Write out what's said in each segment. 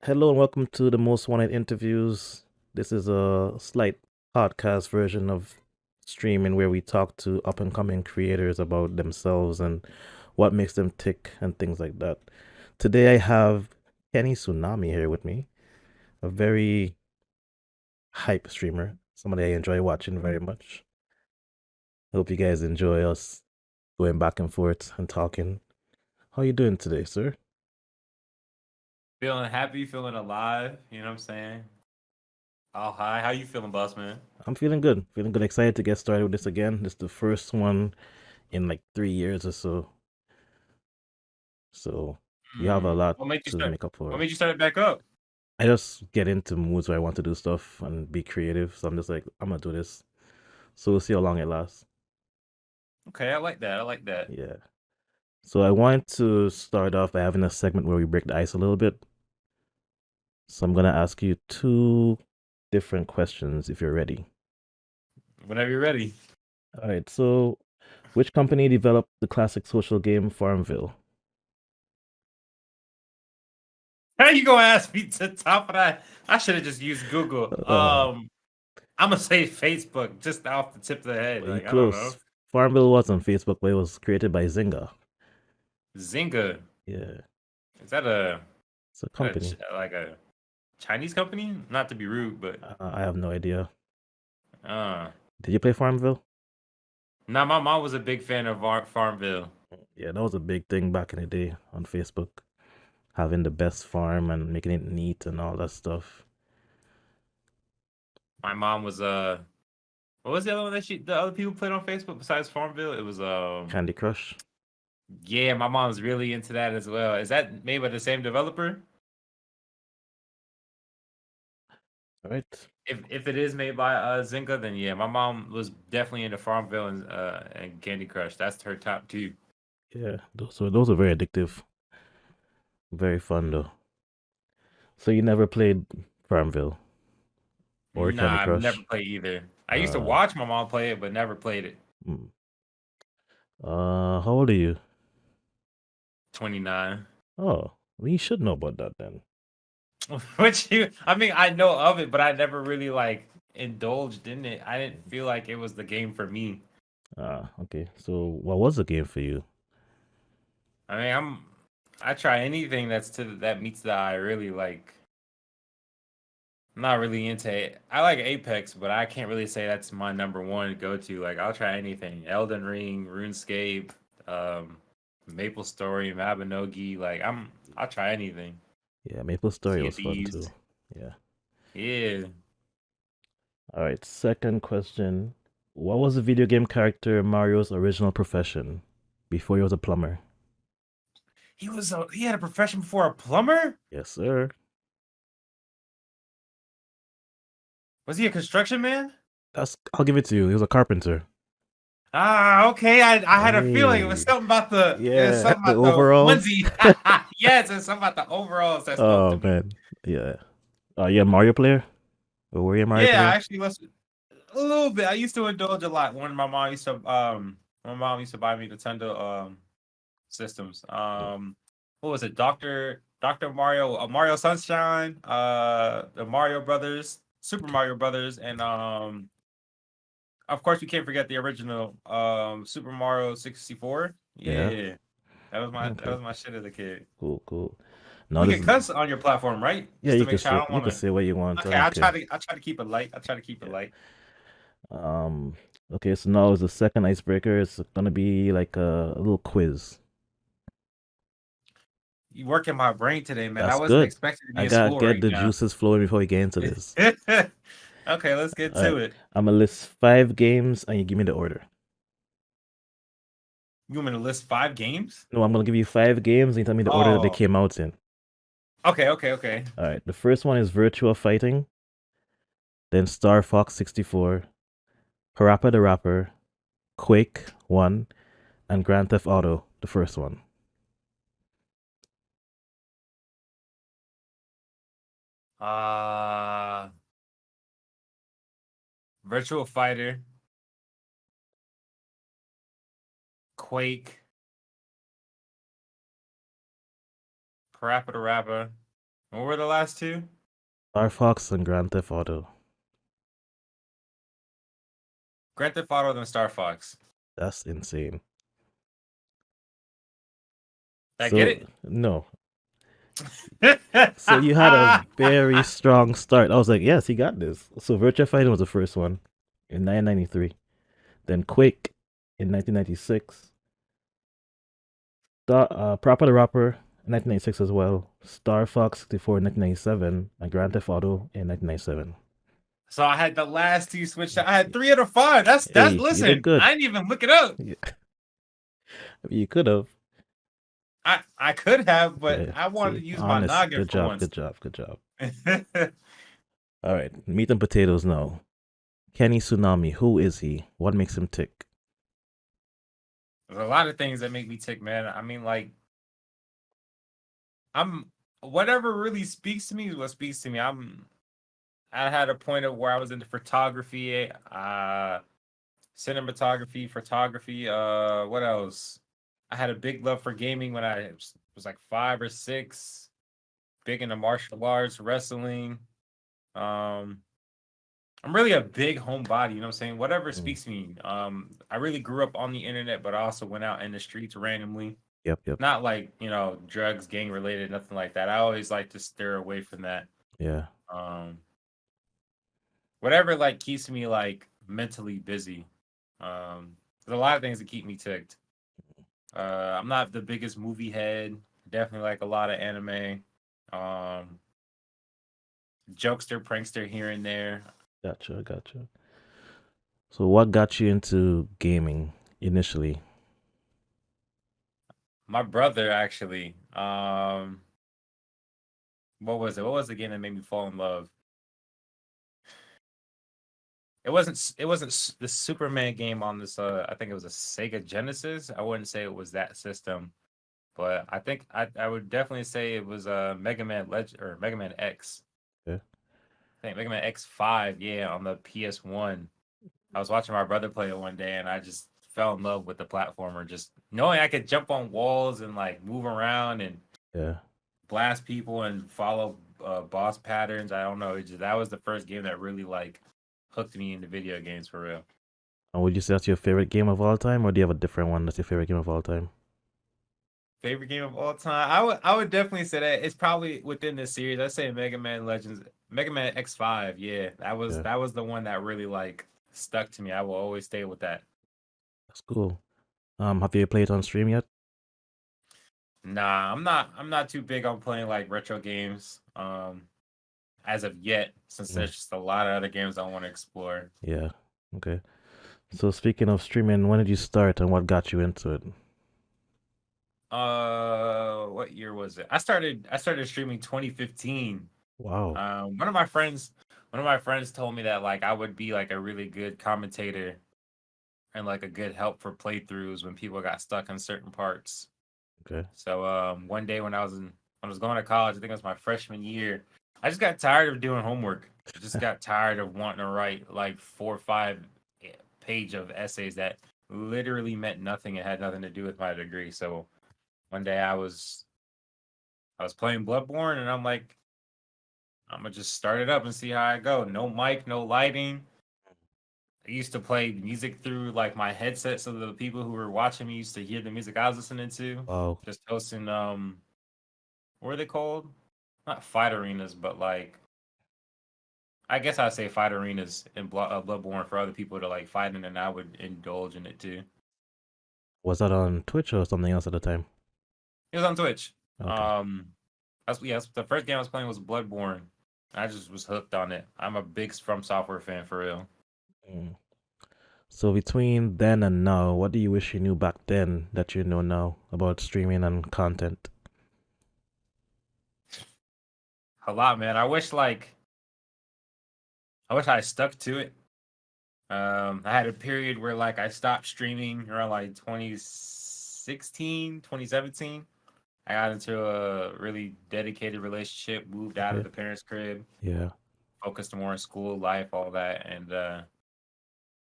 Hello and welcome to the Most Wanted interviews. This is a slight podcast version of streaming where we talk to up and coming creators about themselves and what makes them tick and things like that. Today I have KeneyTsunami here with me, a very hype streamer, somebody I enjoy watching very much. Hope you guys enjoy us going back and forth and talking. How you doing today, sir? Feeling happy, feeling alive. You know what I'm saying? Oh, hi. How you feeling, boss man? I'm feeling good. Feeling good. Excited to get started with this again. This is the first one in like 3 years or so. So you have a lot What made you to start? make up What for. made you start it back up? I just get into moods where I want to do stuff and be creative. So I'm just like, I'm gonna do this. So we'll see how long it lasts. Okay, I like that. I like that. Yeah. So I want to start off by having a segment where we break the ice a little bit. So I'm gonna ask you two different questions if you're ready. Whenever you're ready. All right. So which company developed the classic social game Farmville? How you gonna ask me to top of that? I should have just used Google. Uh, I'm gonna say Facebook just off the tip of the head. well, you Like I don't know. close. Farmville was on Facebook, but it was created by Zynga. Zynga. Yeah, Is that it's a company. like a Chinese company? Not to be rude, but I have no idea. uh. Did you play Farmville? Now my mom was a big fan of Farmville. Yeah, that was a big thing back in the day on Facebook. Having the best farm and making it neat and all that stuff. My mom was what was the other one that the other people played on Facebook besides Farmville? It was Candy Crush. yeah, my mom's really into that as well. Is that made by the same developer? All right. If it is made by Zynga, then yeah, my mom was definitely into Farmville and Candy Crush. That's her top two. Yeah, those are very addictive. Very fun though. So you never played Farmville or Candy Nah, I've never Crush? played either. I used to Uh, watch my mom play it, but never played it. mm. How old are you? 29. Oh, well, you should know about that then. Which I mean, I know of it, but I never really like indulged in it. I didn't feel like it was the game for me. Okay. So what was the game for you? I mean, I try anything that meets the eye. Really, like, I'm not really into it. I like Apex, but I can't really say that's my number one go to. Like, I'll try anything: Elden Ring, RuneScape, um, Maple Story, Mabinogi. Like, I'll try anything. Yeah, Maple Story Sea of was fun Thieves. too. Yeah. Yeah, All right. Second question. What was the video game character Mario's original profession before he was a plumber? he had a profession before a plumber. Yes, sir. Was he a construction man? I'll give it to you. He was a carpenter. Ah, okay. I had a feeling it was Hey. something about Yeah, the overalls. onesie. Yes, it's something about the overalls that spoke to Oh me. man. Yeah. You a Mario player? Or were you a Mario Yeah, player? I actually was a little bit. I used to indulge a lot when my mom used to buy me Nintendo systems. Yeah. What was it? Doctor Mario, Mario Sunshine, the Mario Brothers, Super Mario Brothers, and of course we can't forget the original Super Mario 64. Yeah. Yeah. That Okay. was my shit as a kid. Cool, cool. No, We this can is cuss on your platform, right? yeah, Just to make sure I don't you want can to. say what you want. I Okay, don't care. I try to keep it light. I try to keep it Yeah. light. Um okay, so now is the second icebreaker. It's gonna be like a little quiz. You working my brain today, man. I That's wasn't good. expecting to be I in gotta school get right the now. juices flowing before we get into this. Okay, let's get All right. to it. I'm gonna list 5 games and you give me the order. You want me to list 5 games? No, I'm gonna give you 5 games and you tell me the order that they Oh, came out in. okay. All right. The first one is Virtua Fighting, then Star Fox 64, Parappa the Rapper, Quake 1, and Grand Theft Auto, the first one. Uh, Virtual Fighter, Quake, Parappa the Rapper. What were the last two? Star Fox and Grand Theft Auto. Grand Theft Auto and Star Fox. That's insane. Did I get So it? no. So you had a very strong start. I was like, yes, he got this. So Virtua Fighting was the first one in 1993. Then Quake in 1996. Proper the Rapper in 1996 as well. Star Fox 64 in 1997. And Grand Theft Auto in 1997. So I had the last two switched. I had 3 out of 5. That's Hey, you did listen. good. I didn't even look it up. Yeah. You could have. I could have, but Yeah. I wanted See, to use my honest. noggin Good for job. once. Good job. Good job. There's All right. Meat and potatoes now. KeneyTsunami. Who is he? What makes him tick? a lot of things that make me tick, man. I mean, like, I'm whatever really speaks to me is what speaks to me. I had a point of where I was into photography, cinematography, photography. What else? I had a big love for gaming when I was like 5 or 6. Big into martial arts, wrestling. Um, I'm really a big homebody, you know what I'm saying? Whatever Mm. speaks to me. I really grew up on the internet, but I also went out in the streets randomly. Yep. Yep. Not like, drugs, gang related, nothing like that. I always like to steer away from that. Yeah. Um, whatever like keeps me like mentally busy. There's a lot of things that keep me ticked. I'm not the biggest movie head. Definitely like a lot of anime. Um, jokester, prankster here and there. Gotcha. Gotcha. So, what got you into gaming initially? My brother actually. What was it? What was the game that made me fall in love? It wasn't the Superman game on this. I think it was a Sega Genesis. I wouldn't say it was that system, but I think I would definitely say it was Mega Man Legend or Mega Man X. Yeah. I think Mega Man X5. Yeah, on the PS1. I was watching my brother play it one day, and I just fell in love with the platformer. Just knowing I could jump on walls and like move around and Yeah. blast people and follow boss patterns. I don't know. That was the first game that really like hooked me into video games for real. And would you say that's your favorite game of all time, or do you have a different one that's your favorite game of all time? Favorite game of all time? I would definitely say that it's probably within this series. I'd say Mega Man Legends, Mega Man X5. Yeah, that was Yeah. that was the one that really like stuck to me. I will always stay with that. That's cool. Have you played it on stream yet? Nah, I'm not too big on playing like retro games. As of yet, since Mm. there's just a lot of other games I want to explore. Yeah. Okay. So speaking of streaming, when did you start and what got you into it? What year was it? I started streaming 2015. Wow. One of my friends told me that like I would be like a really good commentator and like a good help for playthroughs when people got stuck in certain parts. Okay. So one day when I was going to college, I think it was my freshman year, I just got tired of doing homework. I just got tired of wanting to write like 4 or 5 page of essays that literally meant nothing and had nothing to do with my degree. So one day I was playing Bloodborne and I'm like, I'm gonna just start it up and see how I go. No mic, no lighting. I used to play music through like my headset so the people who were watching me used to hear the music I was listening to. Wow. Just hosting what are they called? Not fight arenas, but like I guess I'd say fight arenas in Bloodborne for other people to like fight in, and I would indulge in it too. Was that on Twitch or something else at the time? It was on Twitch. Okay. That's the first game I was playing was Bloodborne. I just was hooked on it. I'm a big From Software fan for real. Mm. So between then and now, what do you wish you knew back then that you know now about streaming and content? A lot, man. I wish I stuck to it. I had a period where like I stopped streaming around like 2016, 2017. I got into a really dedicated relationship, moved out of Okay. the parents' crib, Yeah. focused more on school life, all that, and I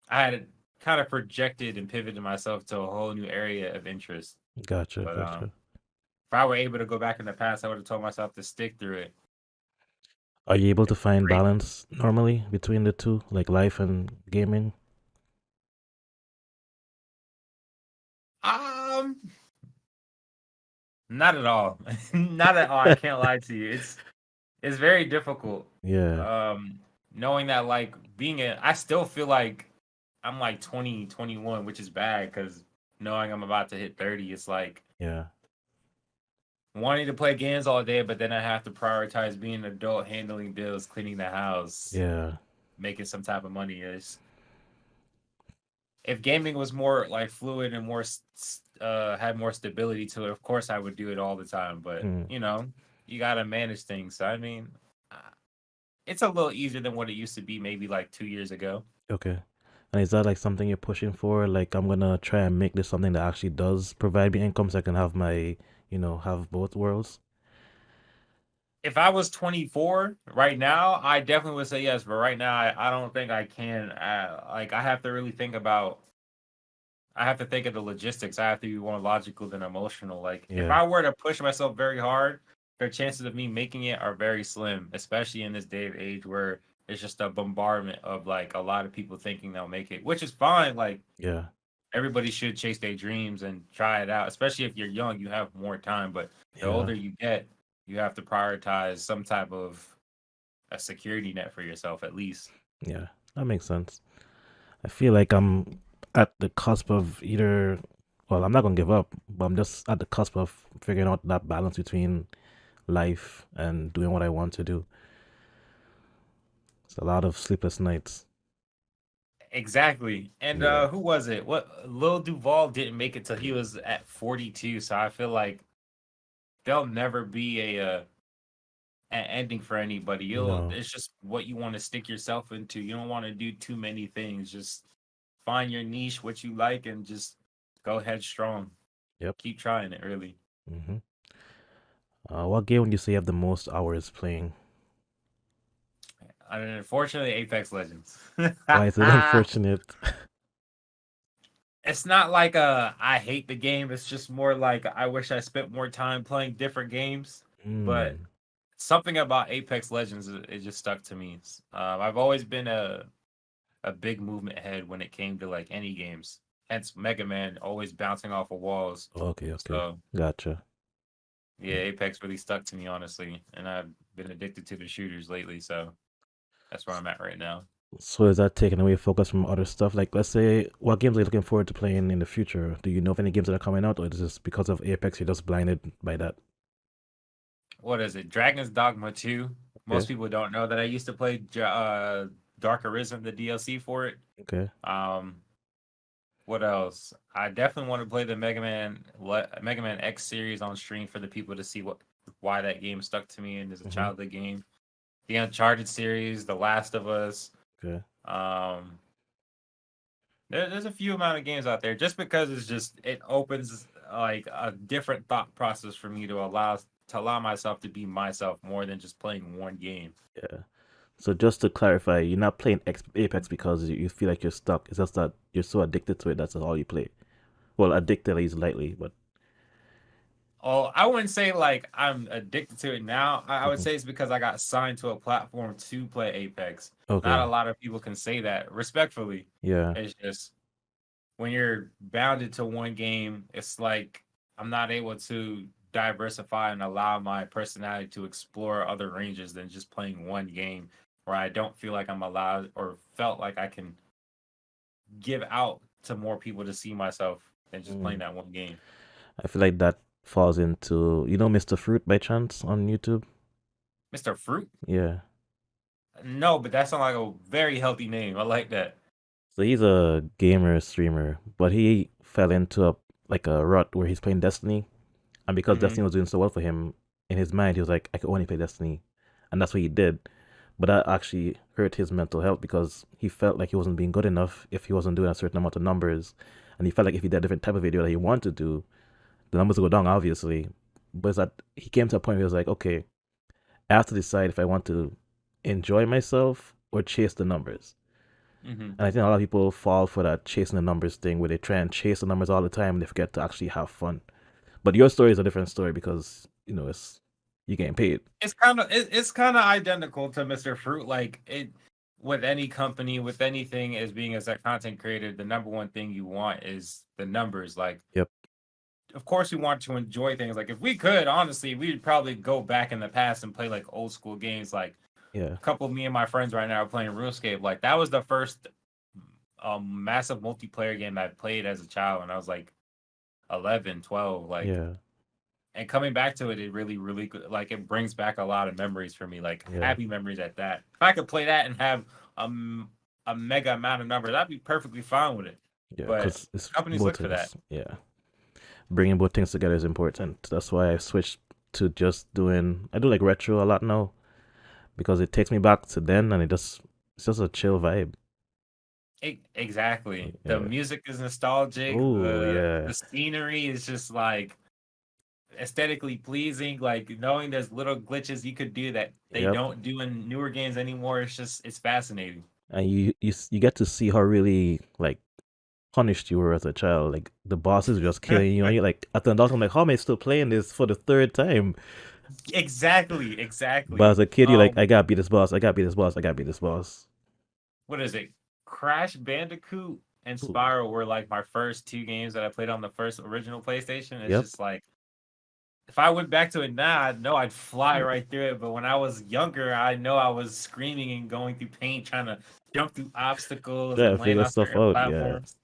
had kind of projected and pivoted myself to a whole new area of interest. Gotcha. But Gotcha. if I were able to go back in the past, I would have told myself to stick through it. Are you able to find Great. balance normally between the two, like life and gaming? Um, not at all. Not at all. I can't lie to you. It's very difficult. Yeah, Um, knowing that like I still feel like I'm like 20, 21, which is bad because knowing I'm about to hit 30, it's like yeah, wanting to play games all day, but then I have to prioritize being an adult, handling bills, cleaning the house, yeah, making some type of money. Is if gaming was more like fluid and more had more stability to it, of course I would do it all the time. But mm, you gotta manage things. So, I mean, uh, it's a little easier than what it used to be, maybe like 2 years ago. okay. And is that like something you're pushing for? Like, I'm gonna try and make this something that actually does provide me income so I can have have both worlds? If I was 24 right now, I definitely would say yes. But right now, I don't think I can. Like, I have to really think about I have to think of the logistics. I have to be more logical than emotional. Like if Yeah, I were to push myself very hard, the chances of me making it are very slim, especially in this day of age where it's just a bombardment of like a lot of people thinking they'll make it, which is fine. Like yeah, everybody should chase their dreams and try it out, especially if you're young, you have more time. But the yeah, older you get, you have to prioritize some type of a security net for yourself at least. yeah. That makes sense. I feel like I'm at the cusp of either, well, I'm not gonna give up, but I'm just at the cusp of figuring out that balance between life and doing what I want to do. It's a lot of sleepless nights. Exactly. And Yeah, who was it? What Lil Duval didn't make it till he was at 42. So I feel like there'll never be an ending for anybody. no, It's just what you want to stick yourself into. You don't want to do too many things. Just find your niche, what you like, and just go headstrong. yep. Keep trying it, really. Hmm. What game would you say you have the most hours playing? And unfortunately, Apex Legends. Why is it unfortunate? It's not like I hate the game. It's just more like I wish I spent more time playing different games. But Hmm. something about Apex Legends, it just stuck to me. I've always been a big movement head when it came to like any games. Hence Mega Man always bouncing off of walls. Okay, okay, So gotcha. yeah, Apex really stuck to me honestly, and I've been addicted to the shooters lately. So that's where I'm at right now. So is that taking away focus from other stuff? Like, let's say, what games are you looking forward to playing in the future? Do you know of any games that are coming out, or is this because of Apex you're just blinded by that? What is it? Dragon's Dogma 2. Most Okay, people don't know that I used to play Dark Arisen, the DLC for it. okay. Um, what else? I definitely want to play the Mega Man X series on stream for the people to see why that game stuck to me and is a Hmm. childhood game. The Uncharted series, The Last of Us. Okay. Um, there's a few amount of games out there just because it opens like a different thought process for me to allow myself to be myself more than just playing one game. Yeah. So just to clarify, you're not playing Apex because you feel like you're stuck. It's just that you're so addicted to it. That's all you play. Well, addicted is lightly, but Oh, I wouldn't say like I'm addicted to it now. I would mhm. say it's because I got signed to a platform to play Apex. Not a Okay. lot of people can say that respectfully. Yeah. It's just when you're bounded to one game, it's like I'm not able to diversify and allow my personality to explore other ranges than just playing one game where I don't feel like I'm allowed or felt like I can give out to more people to see myself than just playing Mm. that one game. I feel like that falls into Mr. Fruit by chance on YouTube. Mr. Fruit? Yeah. No, but that sounds like a very healthy name. I like that. So he's a gamer streamer, but he fell into a rut where he's playing Destiny, and because Hmm. Destiny was doing so well for him, in his mind he was like, I could only play Destiny, and that's what he did. But that actually hurt his mental health because he felt like he wasn't being good enough if he wasn't doing a certain amount of numbers, and he felt like if he did a different type of video that he wanted to do, the numbers would go down obviously. But it's that he came to a point where he was like, okay, I have to decide if I want to enjoy myself or chase the numbers. Hmm. And I think a lot of people fall for that chasing the numbers thing where they try and chase the numbers all the time and they forget to actually have fun. But your story is a different story because, it's you getting paid. It's kind of identical to Mr. Fruit. Like it with any company, with anything as being as a content creator, the number one thing you want is the numbers. Like, Yep. of course, we want to enjoy things. Like, if we could, honestly, we'd probably go back in the past and play like old school games. Like Yeah. a couple of me and my friends right now are playing RuneScape. Like that was the first massive multiplayer game I played as a child when I was like 11, 12. Like, Yeah. and coming back to it, it really, really good. Like it brings back a lot of memories for me, like Yeah. happy memories at that. If I could play that and have a mega amount of numbers, I'd be perfectly fine with it. Yeah. But Because it's companies both look for that. things. Yeah. Bringing both things together is important. That's why I switched to just doing. I do like retro a lot now because it takes me back to then, and it's just a chill vibe. Exactly. The Yeah. music is nostalgic. Oh The yeah. scenery is just like aesthetically pleasing. Like knowing there's little glitches you could do that they Yep. don't do in newer games anymore. It's fascinating. And you get to see how really like punished you were as a child. Like the bosses just killing you, and you're like at the adult, I'm like, how am I still playing this for the third time? Exactly, But exactly. as a kid, you're like, I gotta beat this boss. I gotta beat this boss. I gotta beat this boss. What is it? Crash Bandicoot and Ooh. Spyro were like my first two games that I played on the first original PlayStation. It's Yep. just like if I went back to it now, I know I'd fly right through it. But when I was younger, I know I was screaming and going through pain, trying to jump through obstacles Trying and to land figure on stuff certain out. Yeah. platforms.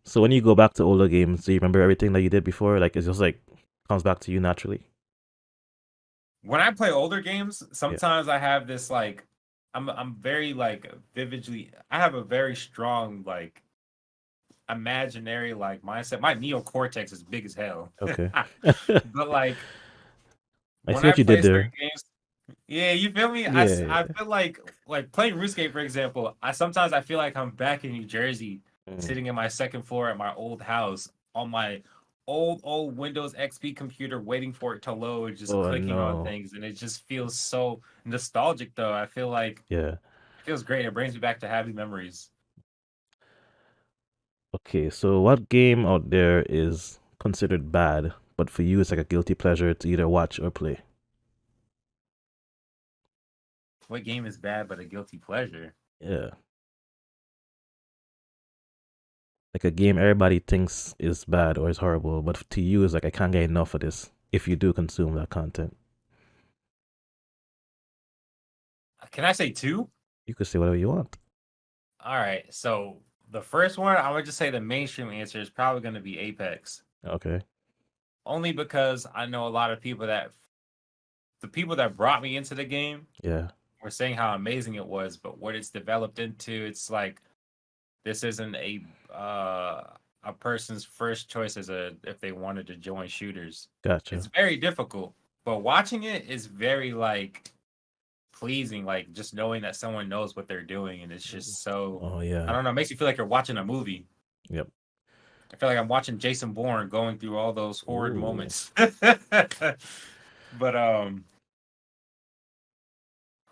So when you go back to older games, do you remember everything that you did before? Like it's just like comes back to you naturally. When I play older games, Yeah. sometimes I have this like I'm very like vividly I have a very strong like imaginary like mindset. My neocortex is big as hell. Okay. But like I when see I what you did play certain there. games, yeah, you feel me? Yeah. I feel like playing RuneScape, for example. I feel like I'm back in New Jersey, Mm. sitting in my second floor at my old house on my old Windows XP computer, waiting for it to load, just Oh clicking on no. things, and it just feels so nostalgic. Though I feel like Yeah. it feels great. It brings me back to happy memories. Okay, so what game out there is considered bad, but for you it's like a guilty pleasure to either watch or play? What game is bad but a guilty pleasure? Yeah. Like a game everybody thinks is bad or is horrible, but to you it's like I can't get enough of this if you do consume that content. Can I say two? You could say whatever you want. All right, so the first one, I would just say the mainstream answer is probably going to be Apex. Okay. Only because I know a lot of people that the people that brought me into the game Yeah. were saying how amazing it was, but what it's developed into, it's like this isn't a person's first choice as a if they wanted to join shooters. It's Gotcha. very difficult, but watching it is very like pleasing, like just knowing that someone knows what they're doing, and it's just so Oh I yeah. don't know, it makes you feel like you're watching a movie. Yep. I feel like I'm watching Jason Bourne going through all those horrid Ooh. moments. But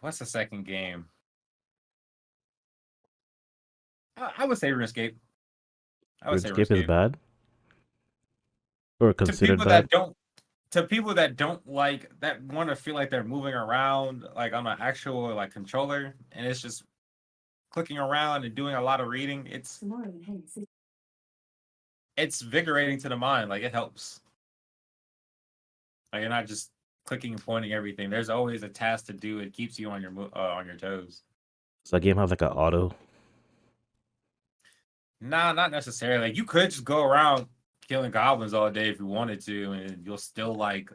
what's the second game? I would say RuneScape. I would say RuneScape is RuneScape. bad or To considered people bad? that don't to people that don't like that want to feel like they're moving around like on an actual like controller and it's just clicking around and doing a lot of reading, it's invigorating to the mind. Like it helps. Like you're not just clicking and pointing everything. There's always a task to do. It keeps you on your toes. So that game has like an auto. Nah, not necessarily. Like you could just go around killing goblins all day if you wanted to, and you'll still like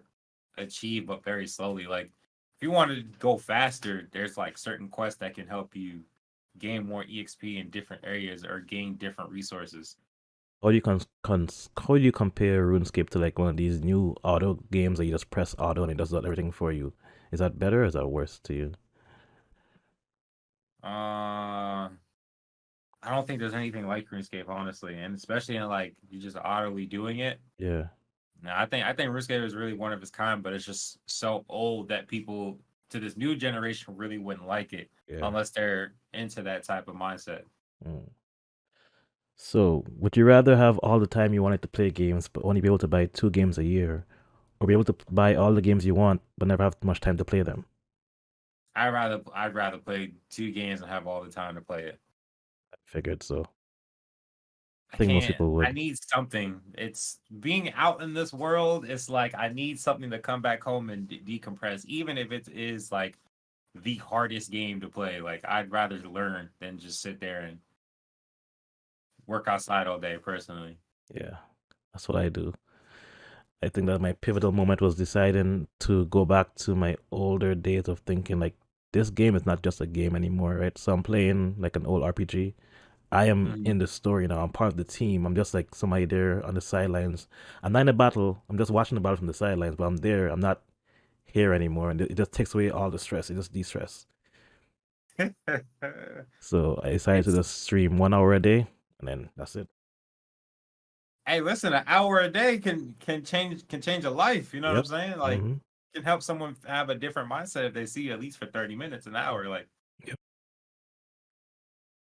achieve, but very slowly. Like if you wanted to go faster, there's like certain quests that can help you gain more EXP in different areas or gain different resources. How do you compare RuneScape to like one of these new auto games that you just press auto and it does everything for you? Is that better or is that worse to you? Uh, I don't think there's anything like RuneScape, honestly, and especially in like you just audibly doing it. Yeah. No, I think RuneScape is really one of its kind, but it's just so old that people to this new generation really wouldn't like it Yeah. unless they're into that type of mindset. Mm. So, would you rather have all the time you wanted to play games but only be able to buy two games a year, Or be able to buy all the games you want, but never have much time to play them. I'd rather play 2 games and have all the time to play it. I figured so. I I think most can't. people I would. need something. It's being out in this world. It's like I need something to come back home and decompress, even if it is like the hardest game to play. Like I'd rather learn than just sit there and work outside all day. Personally, Yeah, that's what I do. I think that my pivotal moment was deciding to go back to my older days of thinking like this game is not just a game anymore, right? So I'm playing like an old RPG. I am Mhm. in the story now. I'm part of the team. I'm just like somebody there on the sidelines. I'm not in a battle. I'm just watching the battle from the sidelines, but I'm there. I'm not here anymore, and it just takes away all the stress. It just de-stress. So I decided to it's just stream 1 hour a day, and then that's it. hey, listen, an hour a day can change a life. You know what I'm Yep. saying? Like Mm-hmm. can help someone have a different mindset if they see you at least for 30 minutes, an hour. Like, Yep.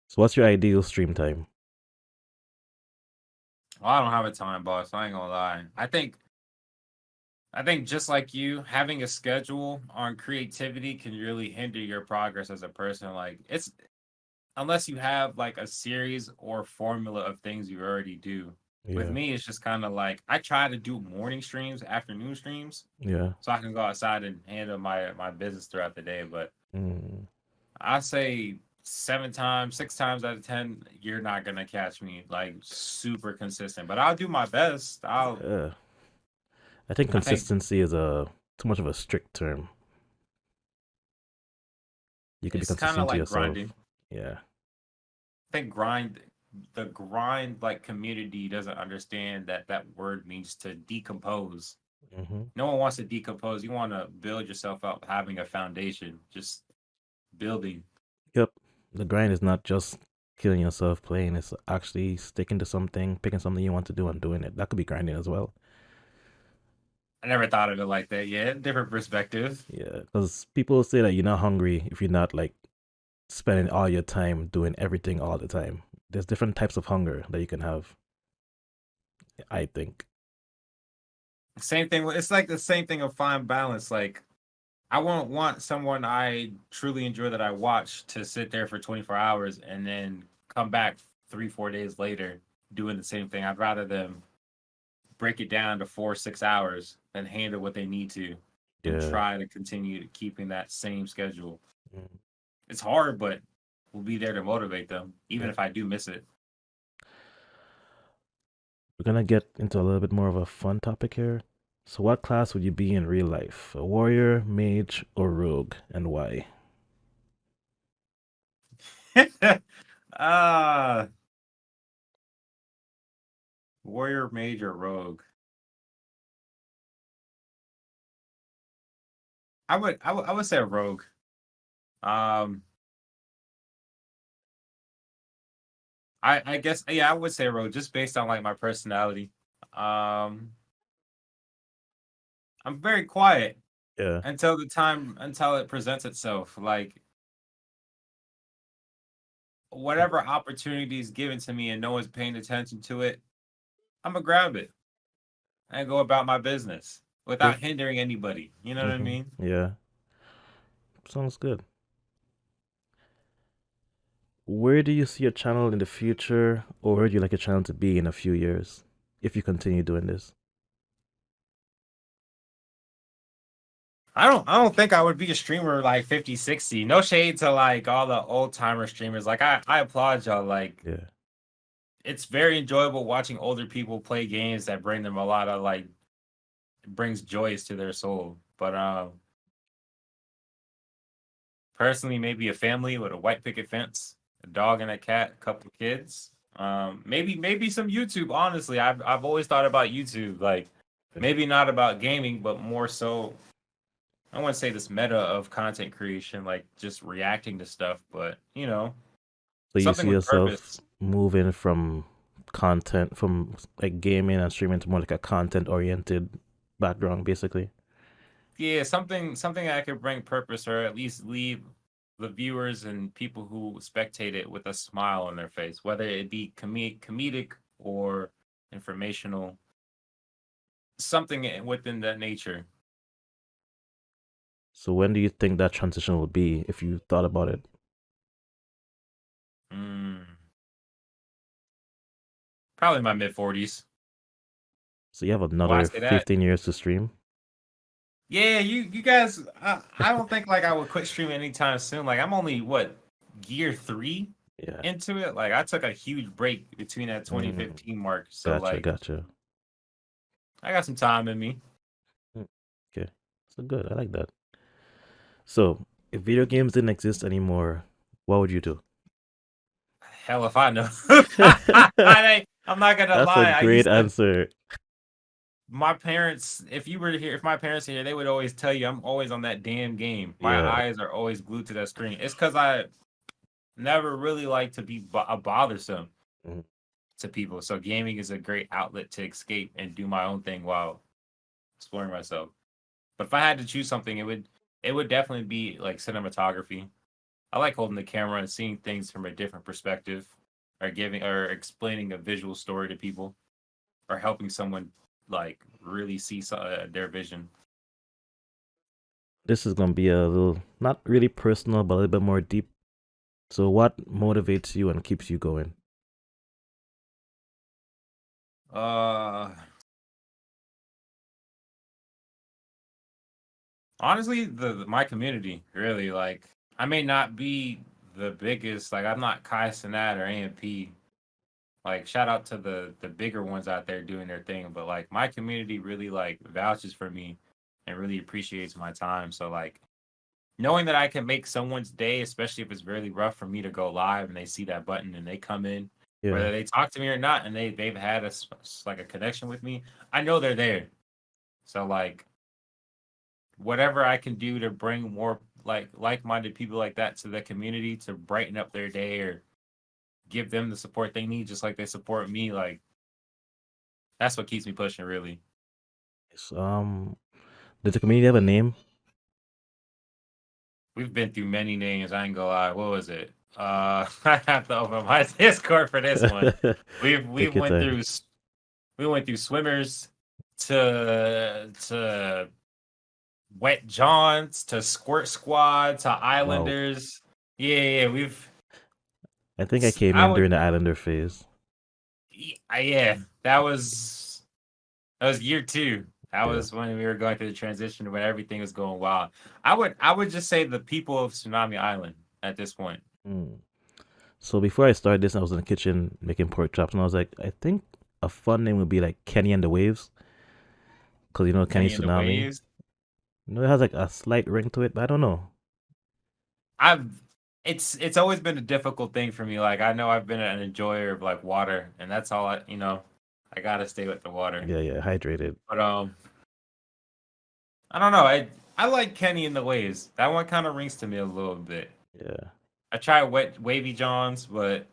So what's your ideal stream time? well, I don't have a time, boss. I ain't gonna lie. I think just like you, having a schedule on creativity can really hinder your progress as a person. Like it's unless you have like a series or formula of things you already do. With Yeah. me, it's just kind of like I try to do morning streams, afternoon streams, Yeah. so I can go outside and handle my business throughout the day. But Mm, I say 7 times, 6 times out of 10, you're not gonna catch me like super consistent. But I'll do my best. yeah. I think I think consistency is a too much of a strict term. You could be it's kind of consistent to like yourself. grinding. Yeah. Think the grind like community doesn't understand that that word means to decompose. Mm-hmm. No one wants to decompose. You want to build yourself up, having a foundation, just building. Yep. The grind is not just killing yourself playing, it's actually sticking to something, picking something you want to do and doing it. That could be grinding as well. I never thought of it like that yet. Different perspective. Yeah. Because people say that you're not hungry if you're not like spending all your time doing everything all the time. There's different types of hunger that you can have, I think. Same thing. It's like the same thing of fine balance. Like I won't want someone I truly enjoy that I watch to sit there for 24 hours and then come back 3, 4 days later doing the same thing. I'd rather them break it down to 4, 6 hours and handle what they need to and Yeah. try to continue keeping that same schedule. Mm, It's hard, but we'll be there to motivate them, even yep. if I do miss it. We're gonna get into a little bit more of a fun topic here. So, what class would you be in real life? A warrior, mage, or rogue, and why? Ah, warrior, mage, or rogue. I would say a rogue. Um, I guess yeah, I would say a rogue just based on like my personality. Um, I'm very quiet Yeah. until it presents itself. Like whatever opportunity is given to me and no one's paying attention to it, I'm gonna grab it and go about my business Yep. without hindering anybody. You know what I Mm-hmm. mean? Yeah. Sounds good. Where do you see your channel in the future, or where do you like your channel to be in a few years if you continue doing this? I don't think I would be a streamer like 50, 60. No shade to like all the old timer streamers. Like I applaud y'all. Like Yeah. it's very enjoyable watching older people play games that bring them a lot of like brings joys to their soul. But personally, maybe a family with a white picket fence, a dog and a cat, a couple of kids. Maybe some YouTube. Honestly, I've always thought about YouTube. Like maybe not about gaming, but more so. I wouldn't say this meta of content creation, like just reacting to stuff, but So you something see with yourself purpose. moving from content, from like gaming and streaming to more like a content oriented background, basically. Yeah, something I could bring purpose or at least leave the viewers and people who spectate it with a smile on their face, whether it be comedic or informational. something within that nature. So when do you think that transition will be, if you thought about it? Mm, probably my mid 40s. So you have Why I another say that? 15 years to stream? Yeah, you guys. I don't think like I would quit streaming anytime soon. Like I'm only what year 3 Yeah. into it. Like I took a huge break between that Mm, 2015 mark. So gotcha, like gotcha. I got some time in me. Mm, okay. So good. I like that. So if video games didn't exist anymore, what would you do? Hell if I know. That's I'm not gonna a lie. I great used to answer. my parents, if you were here, if my parents were here, they would always tell you I'm always on that damn game. My Yeah. eyes are always glued to that screen. It's because I never really like to be bothersome Mm. to people. So gaming is a great outlet to escape and do my own thing while exploring myself. But if I had to choose something, it would definitely be like cinematography. I like holding the camera and seeing things from a different perspective, or giving or explaining a visual story to people, or helping someone like really see their vision. This is gonna be a little, not really personal, but a little bit more deep. So what motivates you and keeps you going? Uh, Honestly, the my community really like. I may not be the biggest, like I'm not Kai Cenat or AMP. Like shout out to the bigger ones out there doing their thing, but like my community really like vouches for me and really appreciates my time. So like knowing that I can make someone's day, especially if it's really rough for me to go live and they see that button and they come in, Yeah. whether they talk to me or not, and they've had like a connection with me, I know they're there. So like whatever I can do to bring more like-minded people like that to the community to brighten up their day or give them the support they need, just like they support me, like that's what keeps me pushing. Really, Yes, does the community have a name? we've been through many names. I ain't gonna lie. What was it? I have to open my Discord for this one. We've we Take your went time. through we went through swimmers to wet johns to squirt squad to Wow. islanders. Yeah, we've. I think I came I in would. during the Islander phase. Yeah, that was year 2. That Yeah. was when we were going through the transition when everything was going wild. I would just say the people of Tsunami Island at this point. Hmm. So before I started this, I was in the kitchen making pork chops, and I was like, I think a fun name would be like Kenny and the Waves, because you know Kenny Kenny and the Tsunami. Waves. You know, it has like a slight ring to it, but I don't know. I've it's always been a difficult thing for me. Like I know I've been an enjoyer of like water, and that's all I gotta stay with the water. Yeah, yeah, hydrated. But I don't know. I like Kenny and the Waves. That one kind of rings to me a little bit. Yeah, I tried wet wavy Johns, but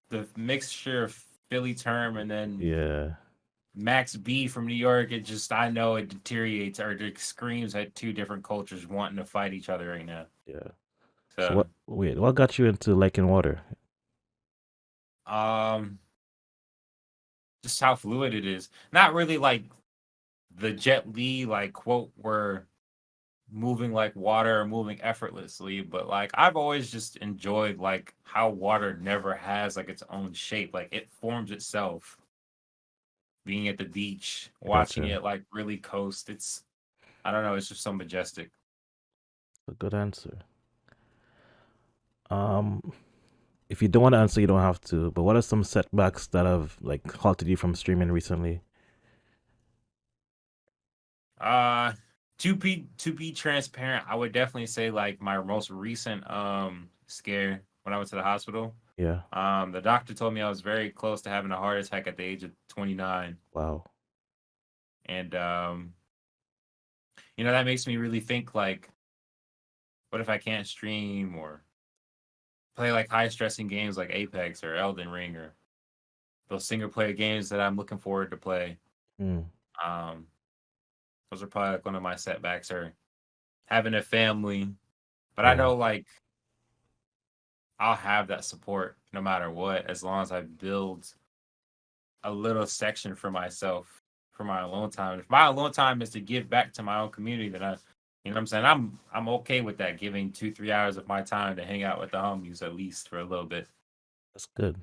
the mixture of Philly term and then yeah. Max B from New York, it just I know it deteriorates or it screams at two different cultures wanting to fight each other right now. Yeah. So So what got you into liking water? um just how fluid it is. Not really like the Jet Li like quote where moving like water or moving effortlessly, but like I've always just enjoyed like how water never has like its own shape. Like it forms itself. Being at the beach, I watching gotcha. it like really coast. It's I don't know, it's just so majestic. A good answer. Um, if you don't want to answer, you don't have to. But what are some setbacks that have like halted you from streaming recently? Uh to be transparent, I would definitely say like my most recent scare when I went to the hospital. Yeah. The doctor told me I was very close to having a heart attack at the age of 29. Wow. And that makes me really think like what if I can't stream or play like high stressing games like Apex or Elden Ring or those single player games that I'm looking forward to play. Hmm. Um those are probably like one of my setbacks or having a family. But I Yeah. know like I'll have that support no matter what, as long as I build a little section for myself for my alone time. If my alone time is to give back to my own community, then you know what I'm saying? I'm okay with that, giving 2-3 hours of my time to hang out with the homies at least for a little bit. That's good.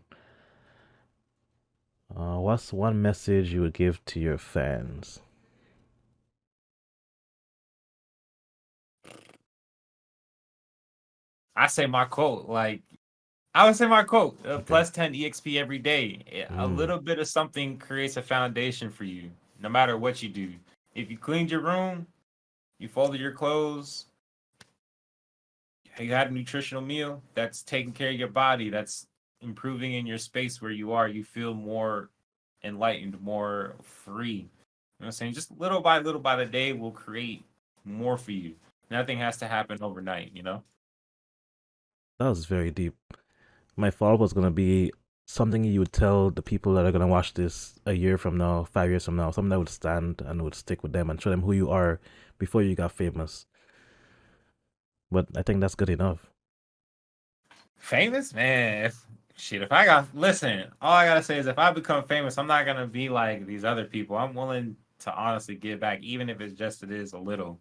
What's one message you would give to your fans? I say my quote, like I would say my quote, Okay. plus 10 EXP every day. A Mm, little bit of something creates a foundation for you, no matter what you do. If you cleaned your room, you folded your clothes, you had a nutritional meal, that's taking care of your body, that's improving in your space where you are, you feel more enlightened, more free. You know what I'm saying? Just little by the day will create more for you. Nothing has to happen overnight, you know? that was very deep. My follow-up was gonna be something you would tell the people that are gonna watch this a year from now, 5 years from now, something that would stand and would stick with them and show them who you are before you got famous. But I think that's good enough. Famous? Man, shit, if I got, listen, all I gotta say is if I become famous, I'm not gonna be like these other people. I'm willing to honestly give back, even if it's just it is a little.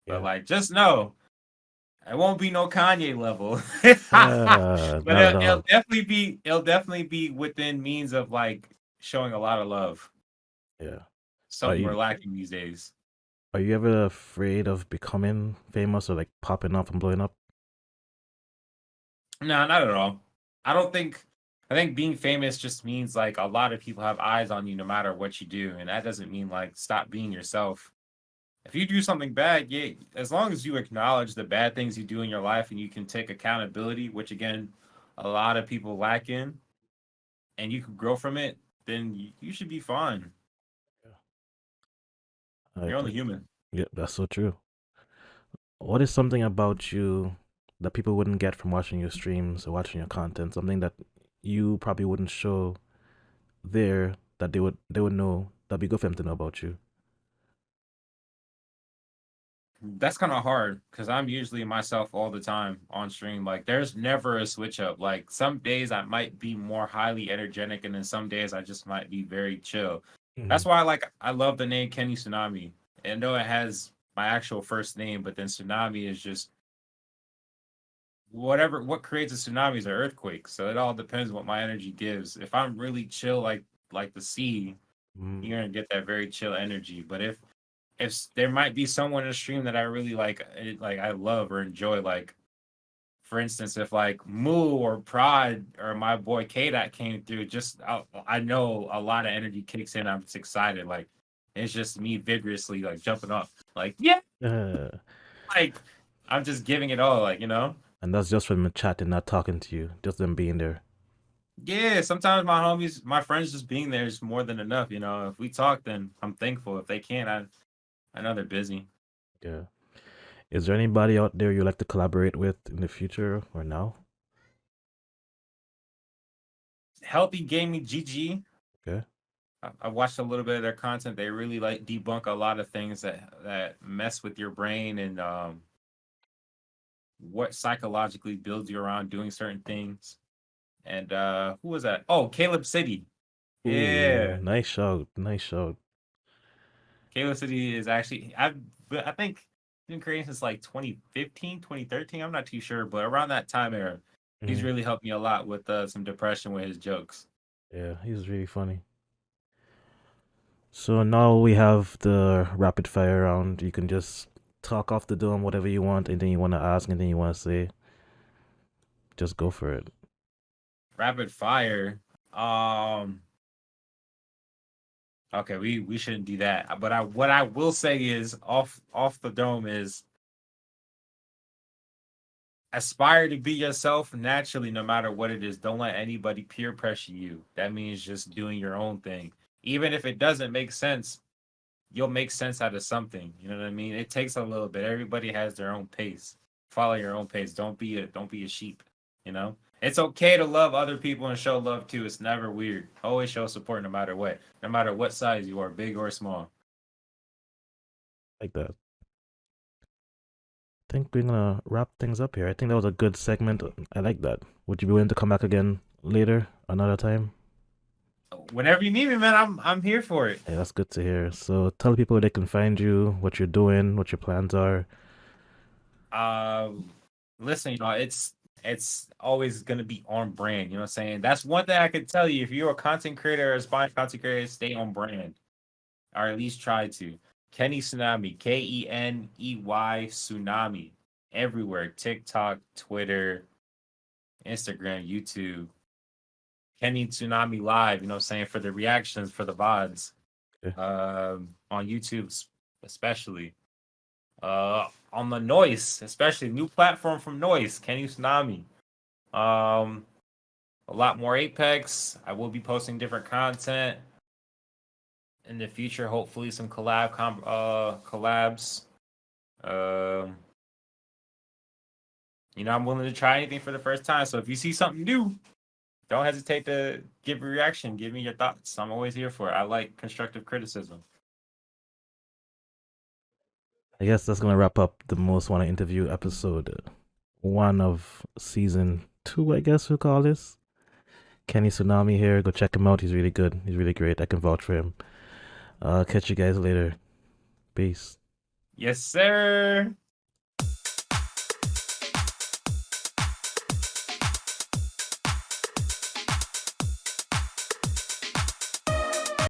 But Yeah. like, just know it won't be no Kanye level, but Not at all. it'll definitely be within means of like showing a lot of love. Yeah. Are Something we're you lacking these days. are you ever afraid of becoming famous or like popping up and blowing up? No, not at all. I don't think. I think being famous just means like a lot of people have eyes on you no matter what you do, and that doesn't mean like stop being yourself. If you do something bad, yeah, as long as you acknowledge the bad things you do in your life and you can take accountability, which again, a lot of people lack in, and you can grow from it, then you should be fine. I You're only think human. yeah, that's so true. What is something about you that people wouldn't get from watching your streams or watching your content? Something that you probably wouldn't show there that they would know that'd be good for them to know about you. That's kind of hard because I'm usually myself all the time on stream. Like, there's never a switch up. Like, some days I might be more highly energetic, and then some days I just might be very chill. That's Mm, why, like, I love the name KeneyTsunami. And though it has my actual first name, but then tsunami is just whatever. What creates a tsunami is an earthquake. So it all depends what my energy gives. If I'm really chill, like the sea, mm, you're gonna get that very chill energy. But if there might be someone in the stream that I really like I love or enjoy, like for instance, if like Moo or Pride or my boy K that came through, just I know a lot of energy kicks in. I'm just excited, like it's just me vigorously like jumping up, like yeah, uh, like I'm just giving it all, like you know. and that's just from chatting, not talking to you, just them being there. Yeah, sometimes my homies, my friends just being there is more than enough, you know. If we talk, then I'm thankful. If they can't, I know they're busy. Yeah. Is there anybody out there you like to collaborate with in the future or now? Healthy Gaming GG. Okay. I watched a little bit of their content. They really like debunk a lot of things that mess with your brain and what psychologically builds you around doing certain things. And who was that? Oh, Caleb City. Ooh, Yeah. nice shout. Nice shout. Caleb City is actually I think been creating since like 2015, 2013. I'm not too sure, but around that time era, he's Mm, really helped me a lot with some depression with his jokes. yeah, he's really funny. So now we have the rapid fire round. You can just talk off the dome, whatever you want, anything you want to ask, anything you want to say. Just go for it. Rapid fire. Um Okay, we shouldn't do that. But I what I will say is off the dome is aspire to be yourself naturally no matter what it is. Don't let anybody peer pressure you. That means just doing your own thing. Even if it doesn't make sense, you'll make sense out of something. You know what I mean? It takes a little bit. Everybody has their own pace. Follow your own pace. Don't be a sheep, you know? It's okay to love other people and show love too. It's never weird. Always show support no matter what. No matter what size you are, big or small. Like that. I think we're gonna wrap things up here. I think that was a good segment. I like that. Would you be willing to come back again later, another time? Whenever you need me, man, I'm here for it. Yeah, that's good to hear. So tell people where they can find you, what you're doing, what your plans are. Um, Listen, it's always gonna be on brand. You know what I'm saying? That's one thing I could tell you. If you're a content creator or aspiring content creator, stay on brand, or at least try to. KeneyTsunami, Keney Tsunami, everywhere. TikTok, Twitter, Instagram, YouTube. KeneyTsunami Live. You know what I'm saying, for the reactions, for the VODs. Okay. On YouTube, especially. On the Noise, especially new platform from Noise, KeneyTsunami. Um, a lot more Apex. I will be posting different content in the future. Hopefully, some collabs. Um, I'm willing to try anything for the first time. So if you see something new, don't hesitate to give a reaction. Give me your thoughts. I'm always here for it. I like constructive criticism. I guess that's gonna wrap up the Most Wanted Interview episode 1 of season 2. I guess we'll call this. KeneyTsunami here. Go check him out. He's really good. He's really great. I can vouch for him. Catch you guys later. Peace. Yes, sir.